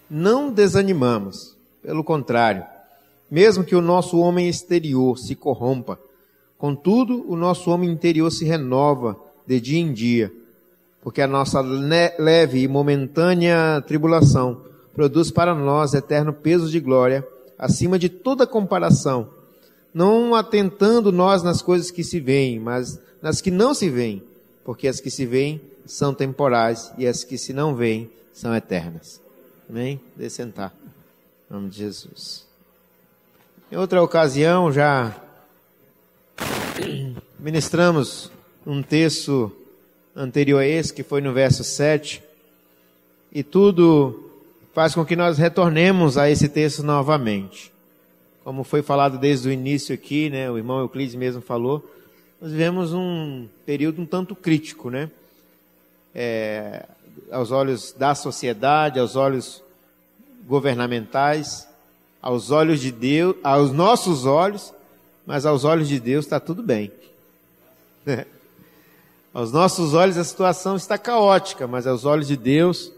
não desanimamos. Pelo contrário, mesmo que o nosso homem exterior se corrompa, contudo, o nosso homem interior se renova de dia em dia, porque a nossa leve e momentânea tribulação produz para nós eterno peso de glória, acima de toda comparação, não atentando nós nas coisas que se veem, mas nas que não se veem, porque as que se veem são temporais e as que se não veem são eternas. Amém? Deixe sentar. Em nome de Jesus. Em outra ocasião já ministramos um texto anterior a esse, que foi no verso 7, e tudo faz com que nós retornemos a esse texto novamente. Como foi falado desde o início aqui, né, o irmão Euclides mesmo falou, nós vivemos um período um tanto crítico, né? Aos olhos da sociedade, aos olhos governamentais, aos olhos de Deus, aos nossos olhos, mas aos olhos de Deus está tudo bem. Aos nossos olhos a situação está caótica, mas aos olhos de Deus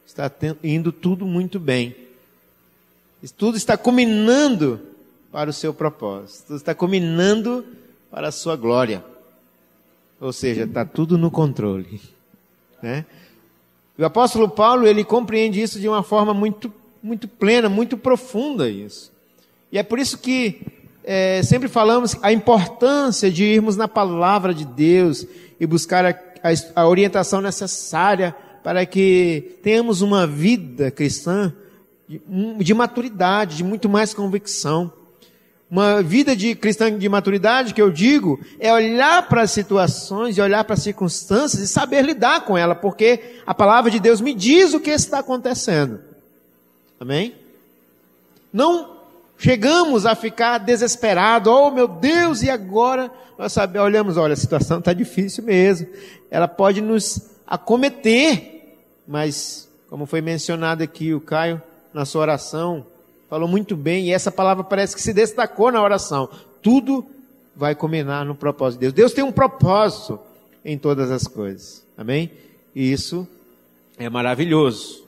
está indo tudo muito bem. Tudo está culminando para o seu propósito, tudo está culminando para a sua glória. Ou seja, está tudo no controle, né? O apóstolo Paulo, ele compreende isso de uma forma muito, muito plena, muito profunda isso. E é por isso que sempre falamos a importância de irmos na palavra de Deus e buscar a orientação necessária para que tenhamos uma vida cristã de maturidade, de muito mais convicção. Uma vida de cristã de maturidade, que eu digo, é olhar para as situações, e olhar para as circunstâncias e saber lidar com ela, porque a palavra de Deus me diz o que está acontecendo. Amém? Não chegamos a ficar desesperados, oh meu Deus, e agora? Nós olhamos, olha, a situação está difícil mesmo, ela pode nos acometer, mas, como foi mencionado aqui, o Caio, na sua oração, falou muito bem, e essa palavra parece que se destacou na oração. Tudo vai culminar no propósito de Deus. Deus tem um propósito em todas as coisas. Amém? E isso é maravilhoso.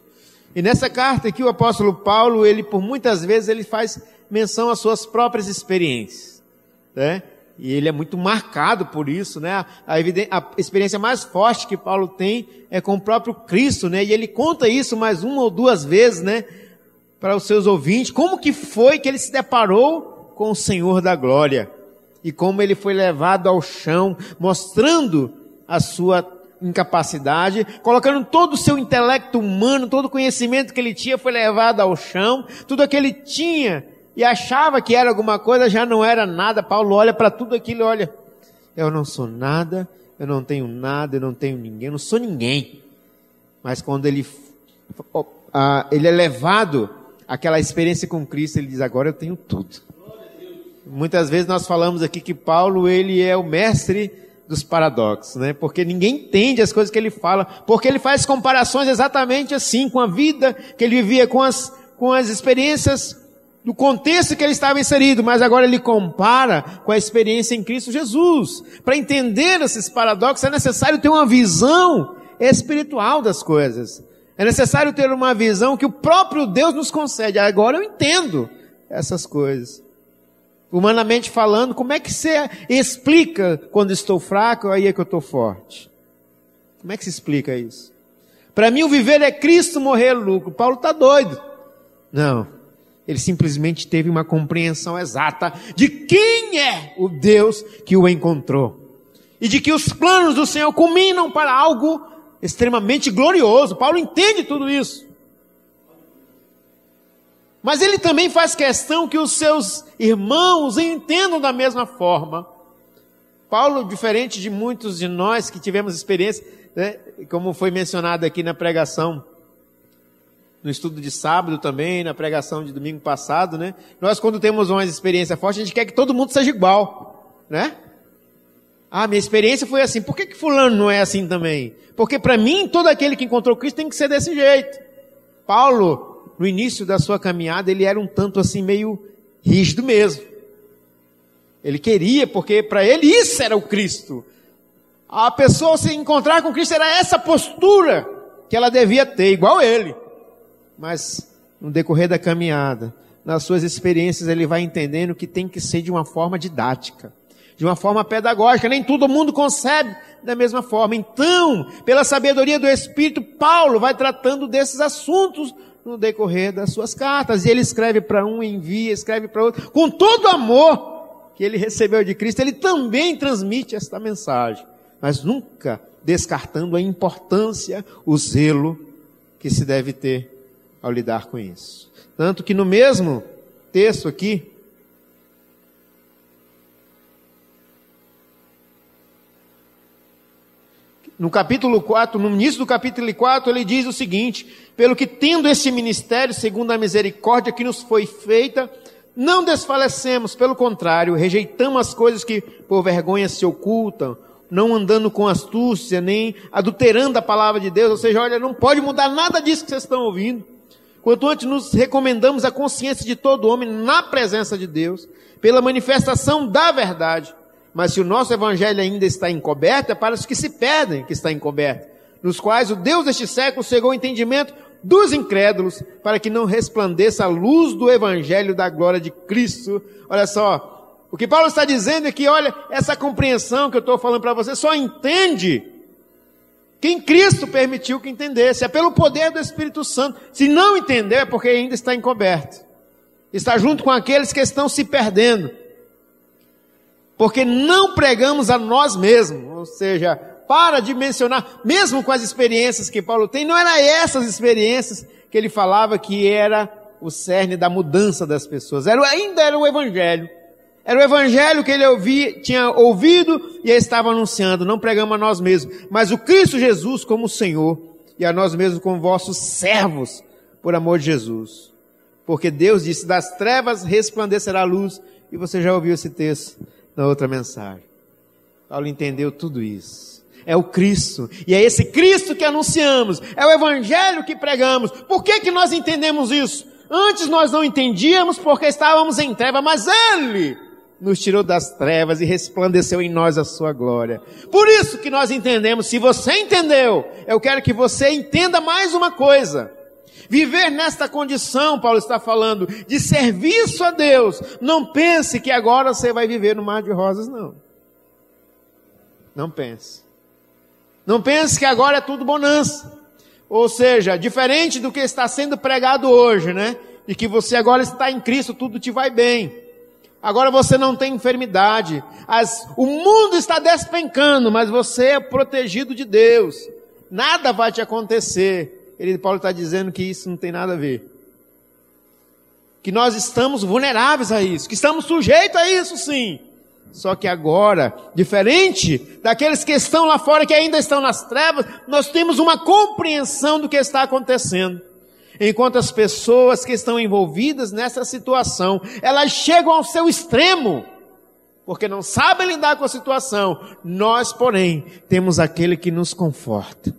E nessa carta aqui, o apóstolo Paulo, ele por muitas vezes, ele faz menção às suas próprias experiências, né? E ele é muito marcado por isso, né? A experiência mais forte que Paulo tem é com o próprio Cristo, né? E ele conta isso mais uma ou duas vezes, né? Para os seus ouvintes, como que foi que ele se deparou com o Senhor da glória, e como ele foi levado ao chão, mostrando a sua incapacidade, colocando todo o seu intelecto humano, todo o conhecimento que ele tinha foi levado ao chão, tudo aquilo que ele tinha e achava que era alguma coisa, já não era nada. Paulo olha para tudo aquilo e olha, eu não sou nada, eu não tenho nada, eu não tenho ninguém, eu não sou ninguém. Mas quando ele é levado aquela experiência com Cristo, ele diz, agora eu tenho tudo. Muitas vezes nós falamos aqui que Paulo, ele é o mestre dos paradoxos, né? Porque ninguém entende as coisas que ele fala, porque ele faz comparações exatamente assim, com a vida que ele vivia, com as experiências do contexto que ele estava inserido, mas agora ele compara com a experiência em Cristo Jesus. Para entender esses paradoxos é necessário ter uma visão espiritual das coisas. É necessário ter uma visão que o próprio Deus nos concede. Agora eu entendo essas coisas. Humanamente falando, como é que você explica quando estou fraco, aí é que eu estou forte? Como é que se explica isso? Para mim o viver é Cristo, morrer é lucro. Paulo está doido. Não. Ele simplesmente teve uma compreensão exata de quem é o Deus que o encontrou. E de que os planos do Senhor culminam para algo extremamente glorioso. Paulo entende tudo isso. Mas ele também faz questão que os seus irmãos entendam da mesma forma. Paulo, diferente de muitos de nós que tivemos experiência, né, como foi mencionado aqui na pregação, no estudo de sábado também, na pregação de domingo passado, né? Nós, quando temos uma experiência forte, a gente quer que todo mundo seja igual, né? Ah, minha experiência foi assim. Por que fulano não é assim também? Porque para mim, todo aquele que encontrou Cristo tem que ser desse jeito. Paulo, no início da sua caminhada, ele era um tanto assim meio rígido mesmo. Ele queria, porque para ele isso era o Cristo. A pessoa se encontrar com Cristo era essa postura que ela devia ter, igual ele. mas no decorrer da caminhada, nas suas experiências, ele vai entendendo que tem que ser de uma forma didática, de uma forma pedagógica. Nem todo mundo concebe da mesma forma. Então, pela sabedoria do Espírito, Paulo vai tratando desses assuntos no decorrer das suas cartas. E ele escreve para um, envia, escreve para outro. Com todo o amor que ele recebeu de Cristo, ele também transmite esta mensagem. Mas nunca descartando a importância, o zelo que se deve ter ao lidar com isso. Tanto que no mesmo texto aqui, no capítulo 4, no início do capítulo 4, ele diz o seguinte: pelo que tendo este ministério, segundo a misericórdia que nos foi feita, não desfalecemos, pelo contrário, rejeitamos as coisas que por vergonha se ocultam, não andando com astúcia, nem adulterando a palavra de Deus. Ou seja, olha, não pode mudar nada disso que vocês estão ouvindo. Quanto antes nos recomendamos a consciência de todo homem na presença de Deus, pela manifestação da verdade. Mas se o nosso evangelho ainda está encoberto, é para os que se perdem que está encoberto, nos quais o Deus deste século cegou o entendimento dos incrédulos, para que não resplandeça a luz do evangelho da glória de Cristo. Olha só, o que Paulo está dizendo é que, olha, essa compreensão que eu estou falando para você, só entende quem Cristo permitiu que entendesse. É pelo poder do Espírito Santo. Se não entender, é porque ainda está encoberto. Está junto com aqueles que estão se perdendo. Porque não pregamos a nós mesmos. Ou seja, para de mencionar, mesmo com as experiências que Paulo tem, não eram essas experiências que ele falava que era o cerne da mudança das pessoas. Ainda era o Evangelho. Era o Evangelho que ele tinha ouvido e estava anunciando. Não pregamos a nós mesmos, mas o Cristo Jesus como Senhor, e a nós mesmos como vossos servos, por amor de Jesus. Porque Deus disse, das trevas resplandecerá a luz, e você já ouviu esse texto na outra mensagem. Paulo entendeu tudo isso. É o Cristo, e é esse Cristo que anunciamos, é o Evangelho que pregamos. Por que nós entendemos isso? Antes nós não entendíamos porque estávamos em trevas, mas Ele nos tirou das trevas e resplandeceu em nós a sua glória. Por isso que nós entendemos. Se você entendeu, eu quero que você entenda mais uma coisa. Viver nesta condição, Paulo está falando, de serviço a Deus. Não pense que agora você vai viver no mar de rosas, não. Não pense. Não pense que agora é tudo bonança. Ou seja, diferente do que está sendo pregado hoje, né? De que você agora está em Cristo, tudo te vai bem. Agora você não tem enfermidade. O mundo está despencando, mas você é protegido de Deus. Nada vai te acontecer. Paulo está dizendo que isso não tem nada a ver. Que nós estamos vulneráveis a isso, que estamos sujeitos a isso, sim. Só que agora, diferente daqueles que estão lá fora, que ainda estão nas trevas, nós temos uma compreensão do que está acontecendo. Enquanto as pessoas que estão envolvidas nessa situação, elas chegam ao seu extremo, porque não sabem lidar com a situação. Nós, porém, temos aquele que nos conforta.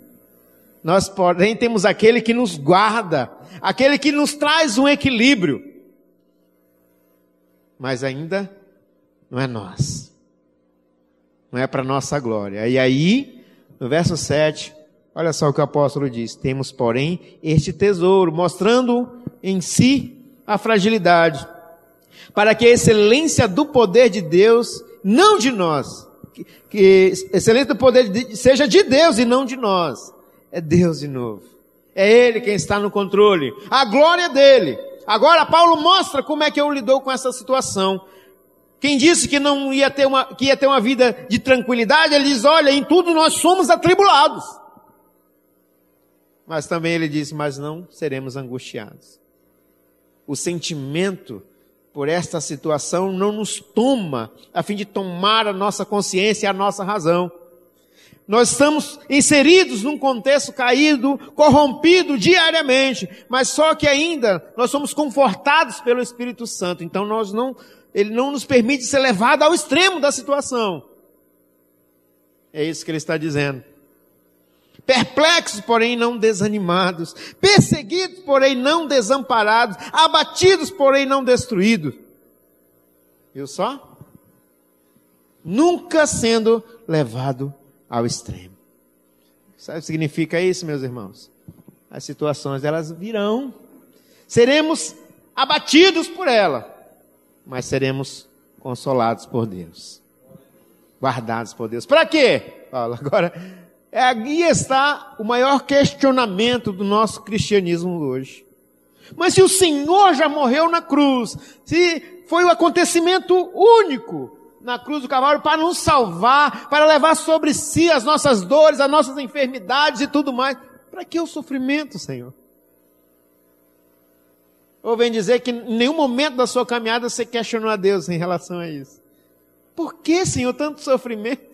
Nós, porém, temos aquele que nos guarda, aquele que nos traz um equilíbrio. Mas ainda não é nós. Não é para nossa glória. E aí, no verso 7, olha só o que o apóstolo diz. Temos, porém, este tesouro, mostrando em si a fragilidade, para que a excelência do poder de Deus, não de nós, que a excelência do poder seja de Deus e não de nós. É Deus de novo. É Ele quem está no controle. A glória é dele. Agora Paulo mostra como é que eu lidou com essa situação. Quem disse que não ia ter uma vida de tranquilidade, ele diz, olha, em tudo nós somos atribulados. Mas também ele diz, mas não seremos angustiados. O sentimento por esta situação não nos toma, a fim de tomar a nossa consciência e a nossa razão. Nós estamos inseridos num contexto caído, corrompido diariamente, mas só que ainda nós somos confortados pelo Espírito Santo. Então Ele não nos permite ser levado ao extremo da situação. É isso que ele está dizendo. Perplexos, porém não desanimados. Perseguidos, porém não desamparados. Abatidos, porém não destruídos. Viu só? Nunca sendo levado ao extremo. Sabe o que significa isso, meus irmãos? As situações, elas virão, seremos abatidos por ela, mas seremos consolados por Deus, guardados por Deus. Para quê? Paulo, agora, aí está o maior questionamento do nosso cristianismo hoje. Mas se o Senhor já morreu na cruz, se foi o acontecimento único na cruz do Calvário para nos salvar, para levar sobre si as nossas dores, as nossas enfermidades e tudo mais, para que o sofrimento, Senhor? Ou vem dizer que em nenhum momento da sua caminhada você questionou a Deus em relação a isso. Por que, Senhor, tanto sofrimento?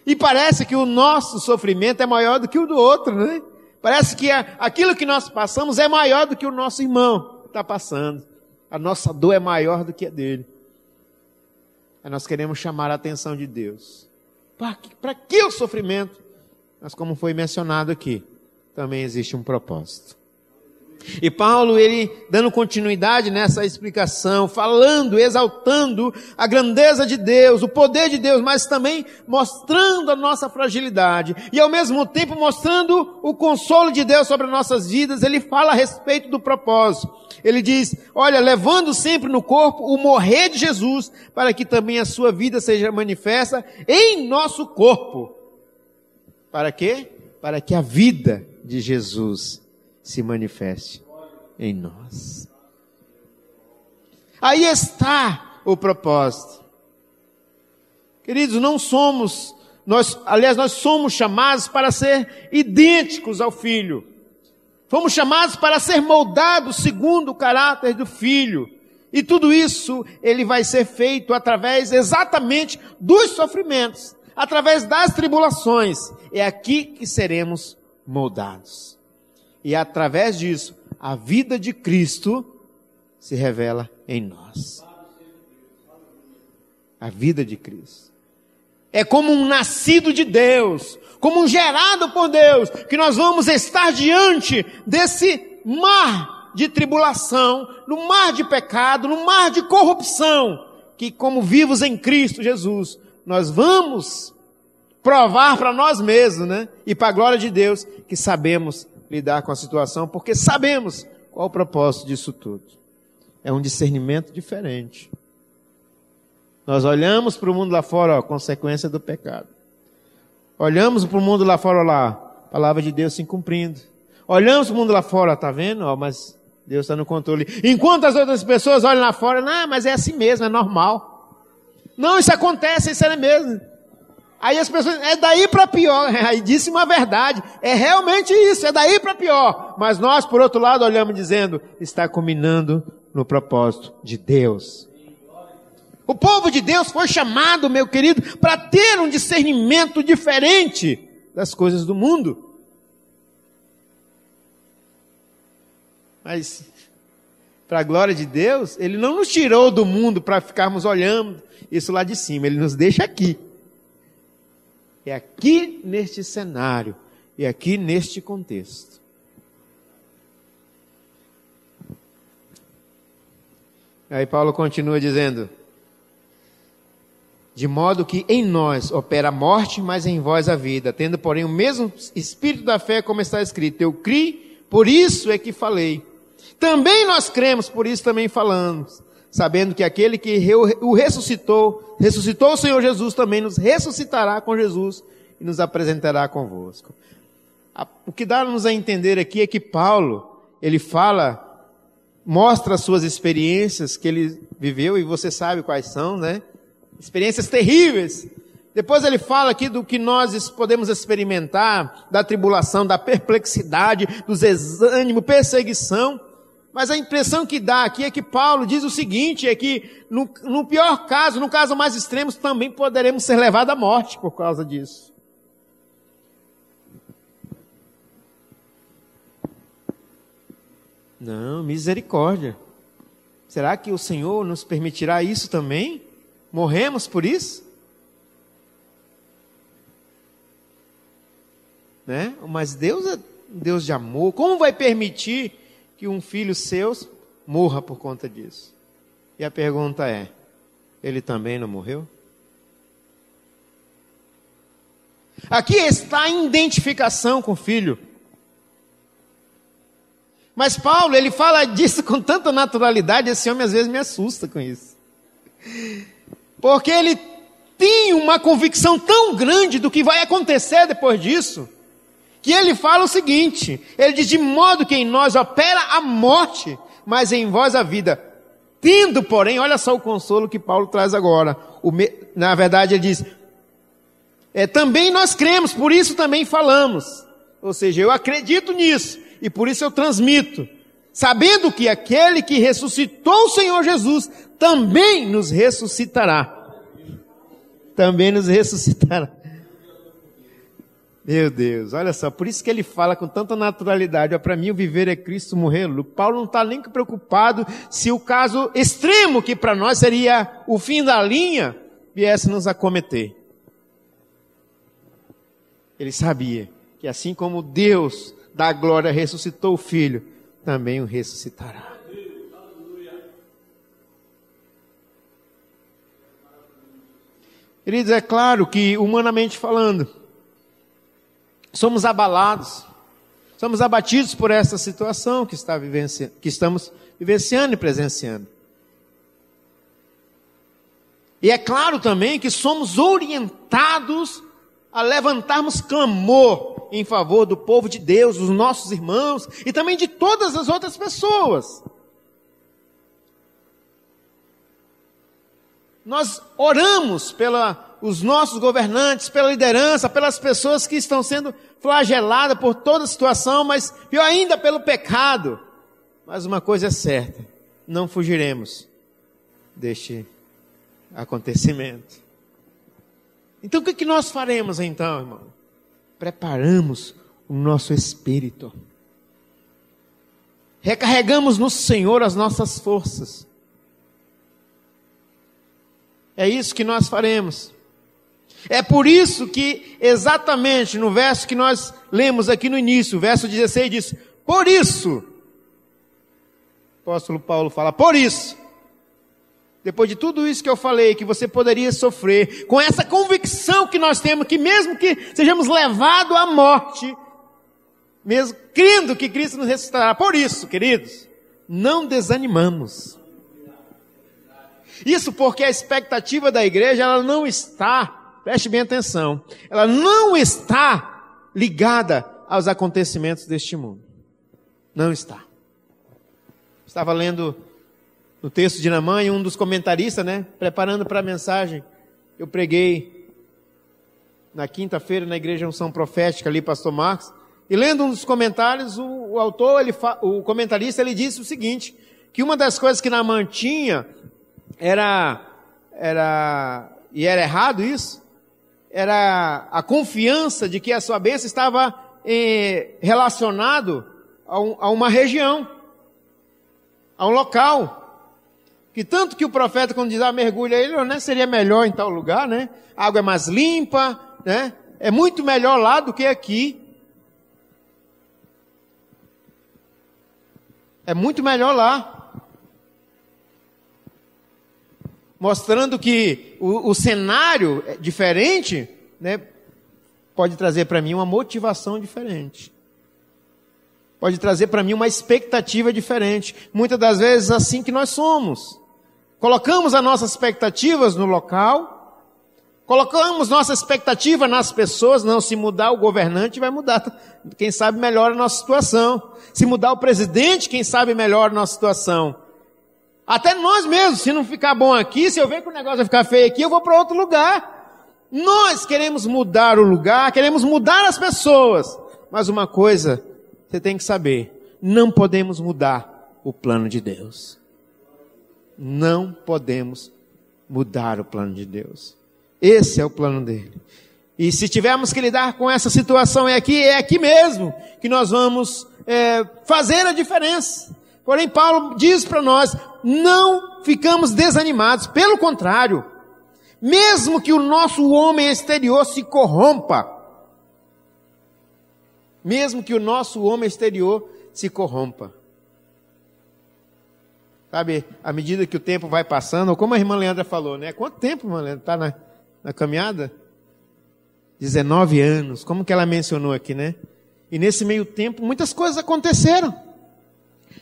E parece que o nosso sofrimento é maior do que o do outro, né? Parece que aquilo que nós passamos é maior do que o nosso irmão está passando. A nossa dor é maior do que a dele. Aí nós queremos chamar a atenção de Deus. Para que o sofrimento? Mas como foi mencionado aqui, também existe um propósito. E Paulo, ele dando continuidade nessa explicação, falando, exaltando a grandeza de Deus, o poder de Deus, mas também mostrando a nossa fragilidade e ao mesmo tempo mostrando o consolo de Deus sobre as nossas vidas. Ele fala a respeito do propósito. Ele diz, olha, levando sempre no corpo o morrer de Jesus, para que também a sua vida seja manifesta em nosso corpo. Para quê? Para que a vida de Jesus se manifeste em nós. Aí está o propósito. Queridos, nós somos chamados para ser idênticos ao Filho. Fomos chamados para ser moldados segundo o caráter do Filho. E tudo isso, ele vai ser feito através exatamente dos sofrimentos, através das tribulações. É aqui que seremos moldados. E através disso, a vida de Cristo se revela em nós. A vida de Cristo. É como um nascido de Deus, como um gerado por Deus, que nós vamos estar diante desse mar de tribulação, no mar de pecado, no mar de corrupção, que como vivos em Cristo Jesus, nós vamos provar para nós mesmos, né? E para a glória de Deus, que sabemos lidar com a situação, porque sabemos qual o propósito disso tudo. É um discernimento diferente. Nós olhamos para o mundo lá fora, consequência do pecado. Olhamos para o mundo lá fora, lá, a palavra de Deus se cumprindo. Olhamos para o mundo lá fora, tá vendo? Mas Deus está no controle. Enquanto as outras pessoas olham lá fora, não, mas é assim mesmo, é normal. Não, isso acontece, isso é mesmo. Aí as pessoas, é daí para pior. Aí disse uma verdade, é realmente isso, é daí para pior. Mas nós, por outro lado, olhamos dizendo, está culminando no propósito de Deus. O povo de Deus foi chamado, meu querido, para ter um discernimento diferente das coisas do mundo. Mas, para a glória de Deus, Ele não nos tirou do mundo para ficarmos olhando isso lá de cima. Ele nos deixa aqui. É aqui neste cenário, é aqui neste contexto. Aí Paulo continua dizendo, de modo que em nós opera a morte, mas em vós a vida, tendo porém o mesmo espírito da fé, como está escrito, eu criei, por isso é que falei. Também nós cremos, por isso também falamos, sabendo que aquele que o ressuscitou o Senhor Jesus, também nos ressuscitará com Jesus e nos apresentará convosco. O que dá-nos a entender aqui é que Paulo, ele mostra as suas experiências que ele viveu, e você sabe quais são, né? Experiências terríveis. Depois ele fala aqui do que nós podemos experimentar, da tribulação, da perplexidade, do desânimo, perseguição. Mas a impressão que dá aqui é que Paulo diz o seguinte, é que no pior caso, no caso mais extremo, também poderemos ser levados à morte por causa disso. Não, misericórdia. Será que o Senhor nos permitirá isso também? Morremos por isso? Né? Mas Deus é Deus de amor. Como vai permitir que um filho seu morra por conta disso? E a pergunta é, ele também não morreu? Aqui está a identificação com o filho. Mas Paulo, ele fala disso com tanta naturalidade, esse homem às vezes me assusta com isso. Porque ele tem uma convicção tão grande do que vai acontecer depois disso, que ele fala o seguinte, ele diz, de modo que em nós opera a morte, mas em vós a vida. Tendo, porém, olha só o consolo que Paulo traz agora. Na verdade, ele diz, também nós cremos, por isso também falamos. Ou seja, eu acredito nisso, e por isso eu transmito, sabendo que aquele que ressuscitou o Senhor Jesus, também nos ressuscitará. Também nos ressuscitará. Meu Deus, olha só, por isso que ele fala com tanta naturalidade, para mim o viver é Cristo, morrer é lucro. Paulo não está nem preocupado se o caso extremo, que para nós seria o fim da linha, viesse nos acometer. Ele sabia que assim como Deus da glória ressuscitou o Filho, também o ressuscitará. Queridos, é claro que, humanamente falando, somos abalados, somos abatidos por essa situação que estamos vivenciando e presenciando. E é claro também que somos orientados a levantarmos clamor em favor do povo de Deus, dos nossos irmãos e também de todas as outras pessoas. Nós oramos pelos nossos governantes, pela liderança, pelas pessoas que estão sendo flageladas por toda a situação, mas pior ainda pelo pecado. Mas uma coisa é certa, não fugiremos deste acontecimento. Então o que nós faremos então, irmão? Preparamos o nosso espírito. Recarregamos no Senhor as nossas forças. É isso que nós faremos. É por isso que, exatamente no verso que nós lemos aqui no início, o verso 16 diz, por isso, o apóstolo Paulo fala, por isso, depois de tudo isso que eu falei, que você poderia sofrer, com essa convicção que nós temos, que mesmo que sejamos levados à morte, mesmo crendo que Cristo nos ressuscitará, por isso, queridos, não desanimamos. Isso porque a expectativa da igreja, ela não está, preste bem atenção, ela não está ligada aos acontecimentos deste mundo. Não está. Estava lendo no texto de Naamã e um dos comentaristas, preparando para a mensagem, eu preguei na quinta-feira na igreja Unção Profética ali, pastor Marcos, e lendo um dos comentários, o comentarista, ele disse o seguinte, que uma das coisas que Naamã tinha era errado isso, era a confiança de que a sua bênção estava relacionado a uma região, a um local, que tanto que o profeta quando diz, mergulha ele, seria melhor em tal lugar, a água é mais limpa, é muito melhor lá do que aqui, é muito melhor lá, mostrando que o cenário diferente, pode trazer para mim uma motivação diferente. Pode trazer para mim uma expectativa diferente. Muitas das vezes assim que nós somos. Colocamos as nossas expectativas no local, colocamos nossa expectativa nas pessoas, não, se mudar o governante vai mudar, quem sabe melhora a nossa situação. Se mudar o presidente, quem sabe melhora a nossa situação. Até nós mesmos, se não ficar bom aqui, se eu ver que o negócio vai ficar feio aqui, eu vou para outro lugar. Nós queremos mudar o lugar, queremos mudar as pessoas. Mas uma coisa, você tem que saber, não podemos mudar o plano de Deus. Não podemos mudar o plano de Deus. Esse é o plano dele. E se tivermos que lidar com essa situação, é aqui mesmo que nós vamos fazer a diferença. Porém, Paulo diz para nós, não ficamos desanimados, pelo contrário, mesmo que o nosso homem exterior se corrompa, sabe, à medida que o tempo vai passando, ou como a irmã Leandra falou, quanto tempo, irmã Leandra, está na caminhada? 19 anos, como que ela mencionou aqui, E nesse meio tempo, muitas coisas aconteceram.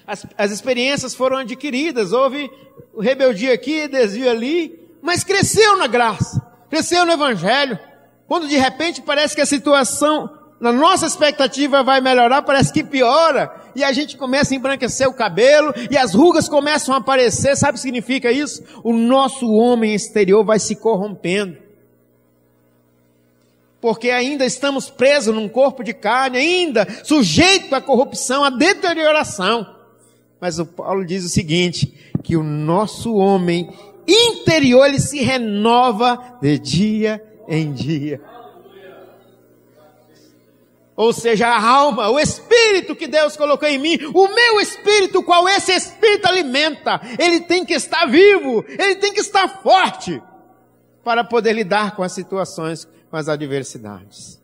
As experiências foram adquiridas, houve rebeldia aqui, desvio ali, mas cresceu na graça, cresceu no Evangelho. Quando de repente parece que a situação, na nossa expectativa, vai melhorar, parece que piora, e a gente começa a embranquecer o cabelo, e as rugas começam a aparecer. Sabe o que significa isso? O nosso homem exterior vai se corrompendo. Porque ainda estamos presos num corpo de carne, ainda sujeito à corrupção, à deterioração. Mas o Paulo diz o seguinte, que o nosso homem interior, ele se renova de dia em dia. Ou seja, a alma, o espírito que Deus colocou em mim, o meu espírito, qual esse espírito alimenta, ele tem que estar vivo, ele tem que estar forte, para poder lidar com as situações, com as adversidades.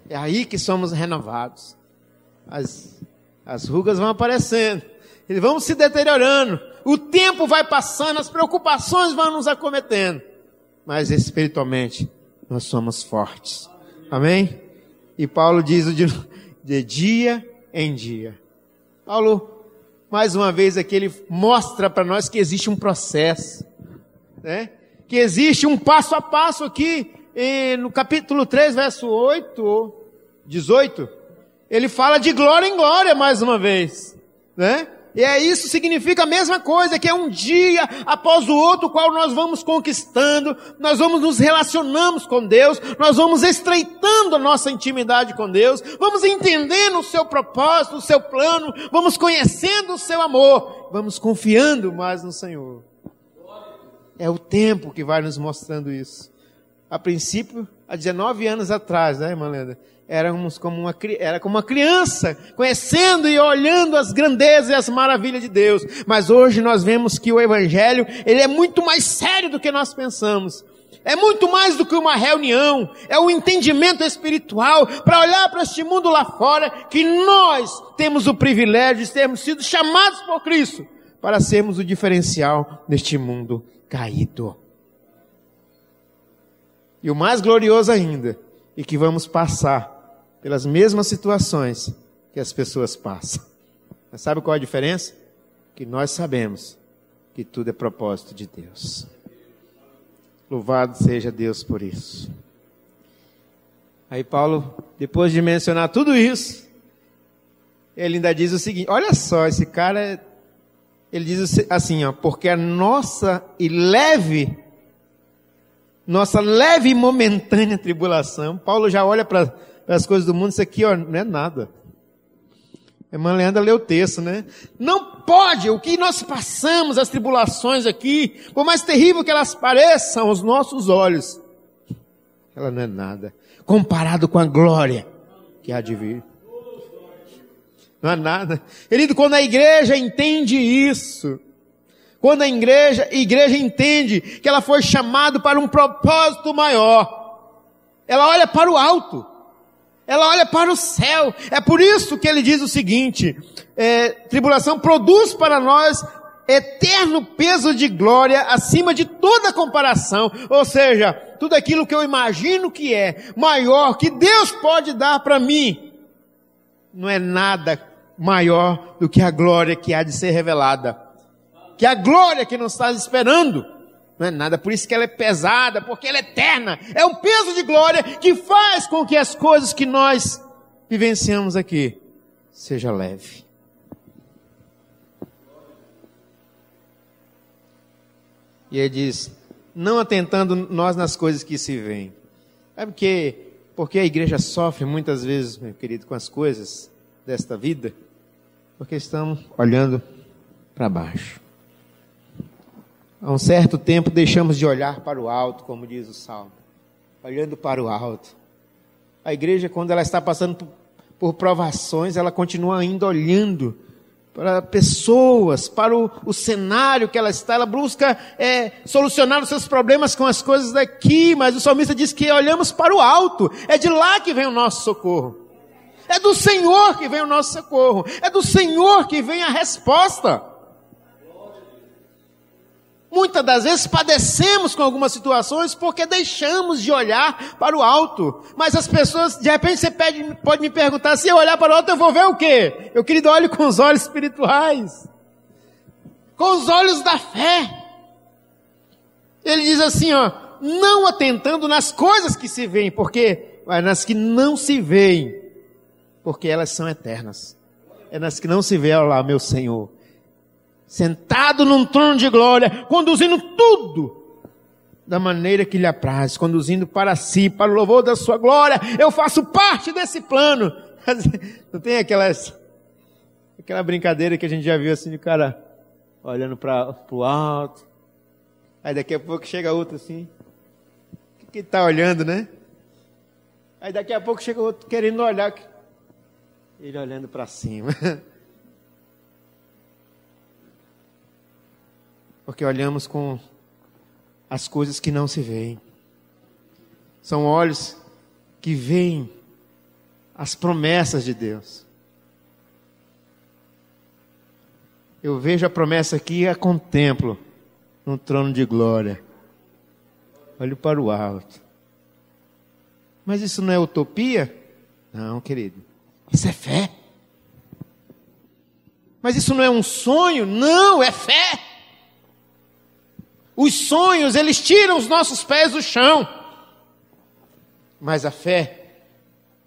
É aí que somos renovados. As rugas vão aparecendo, eles vão se deteriorando, o tempo vai passando, as preocupações vão nos acometendo, mas espiritualmente nós somos fortes. Amém? E Paulo diz de dia em dia. Paulo, mais uma vez aqui, ele mostra para nós que existe um processo, né? Que existe um passo a passo aqui, no capítulo 3, verso 18, ele fala de glória em glória mais uma vez, né? E isso significa a mesma coisa, que é um dia após o outro, qual nós vamos conquistando, nós vamos nos relacionamos com Deus, nós vamos estreitando a nossa intimidade com Deus, vamos entendendo o seu propósito, o seu plano, vamos conhecendo o seu amor, vamos confiando mais no Senhor. É o tempo que vai nos mostrando isso. A princípio, há 19 anos atrás, né, irmã Lenda? Era como uma criança, conhecendo e olhando as grandezas e as maravilhas de Deus. Mas hoje nós vemos que o Evangelho, ele é muito mais sério do que nós pensamos. É muito mais do que uma reunião. É um entendimento espiritual para olhar para este mundo lá fora, que nós temos o privilégio de termos sido chamados por Cristo para sermos o diferencial neste mundo caído. E o mais glorioso ainda, é que vamos passar pelas mesmas situações que as pessoas passam. Mas sabe qual é a diferença? Que nós sabemos que tudo é propósito de Deus. Louvado seja Deus por isso. Aí Paulo, depois de mencionar tudo isso, ele ainda diz o seguinte, olha só, esse cara, ele diz assim, ó, porque a nossa leve e momentânea tribulação, Paulo já olha para as coisas do mundo, isso aqui, ó, não é nada. A irmã Leandra leu o texto, né? Não pode, o que nós passamos, as tribulações aqui, por mais terrível que elas pareçam aos nossos olhos, ela não é nada, comparado com a glória que há de vir. Não é nada. Querido, quando a igreja entende isso, quando a igreja entende que ela foi chamada para um propósito maior, ela olha para o alto, ela olha para o céu. É por isso que ele diz o seguinte, tribulação produz para nós eterno peso de glória acima de toda comparação. Ou seja, tudo aquilo que eu imagino que é maior, que Deus pode dar para mim, não é nada maior do que a glória que há de ser revelada. Que a glória que nos está esperando, não é nada, por isso que ela é pesada, porque ela é eterna, é um peso de glória que faz com que as coisas que nós vivenciamos aqui, seja leve. E ele diz, não atentando nós nas coisas que se veem. Sabe porque a igreja sofre muitas vezes, meu querido, com as coisas desta vida? Porque estamos olhando para baixo. Há um certo tempo deixamos de olhar para o alto, como diz o Salmo. Olhando para o alto. A igreja, quando ela está passando por provações, ela continua ainda olhando para pessoas, para o cenário que ela está. Ela busca solucionar os seus problemas com as coisas daqui, mas o salmista diz que olhamos para o alto. É de lá que vem o nosso socorro. É do Senhor que vem o nosso socorro. É do Senhor que vem a resposta. Muitas das vezes padecemos com algumas situações porque deixamos de olhar para o alto. Mas as pessoas, de repente você pode me perguntar, se eu olhar para o alto eu vou ver o quê? Eu, querido, olho com os olhos espirituais. Com os olhos da fé. Ele diz assim, ó, não atentando nas coisas que se veem, mas nas que não se veem, porque elas são eternas. É nas que não se vê, olha lá, meu Senhor, sentado num trono de glória, conduzindo tudo da maneira que lhe apraz, conduzindo para si, para o louvor da sua glória. Eu faço parte desse plano. Não tem aquela brincadeira que a gente já viu assim, de cara olhando para o alto, aí daqui a pouco chega outro assim, o que está olhando, né? Aí daqui a pouco chega outro querendo olhar, ele olhando para cima. Porque olhamos com as coisas que não se veem. São olhos que veem as promessas de Deus. Eu vejo a promessa aqui e a contemplo no trono de glória. Olho para o alto. Mas isso não é utopia? Não, querido. Isso é fé. Mas isso não é um sonho? Não, é fé. Os sonhos, eles tiram os nossos pés do chão. Mas a fé,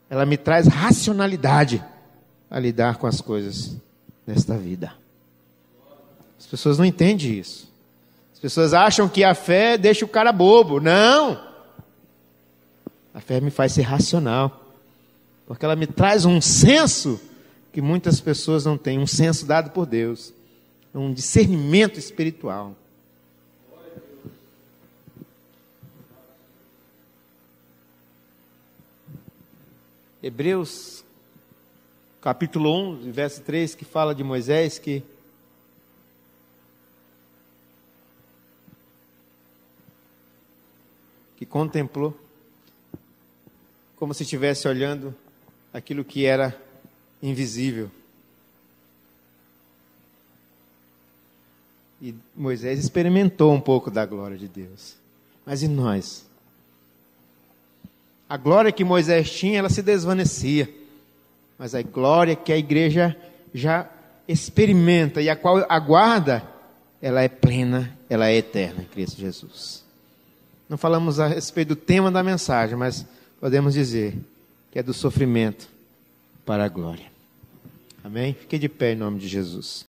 ela me traz racionalidade a lidar com as coisas desta vida. As pessoas não entendem isso. As pessoas acham que a fé deixa o cara bobo. Não! A fé me faz ser racional. Porque ela me traz um senso que muitas pessoas não têm. Um senso dado por Deus. Um discernimento espiritual. Hebreus, capítulo 11, verso 3, que fala de Moisés, que contemplou, como se estivesse olhando aquilo que era invisível. E Moisés experimentou um pouco da glória de Deus. Mas e nós? A glória que Moisés tinha, ela se desvanecia. Mas a glória que a igreja já experimenta e a qual aguarda, ela é plena, ela é eterna em Cristo Jesus. Não falamos a respeito do tema da mensagem, mas podemos dizer que é do sofrimento para a glória. Amém? Fique de pé em nome de Jesus.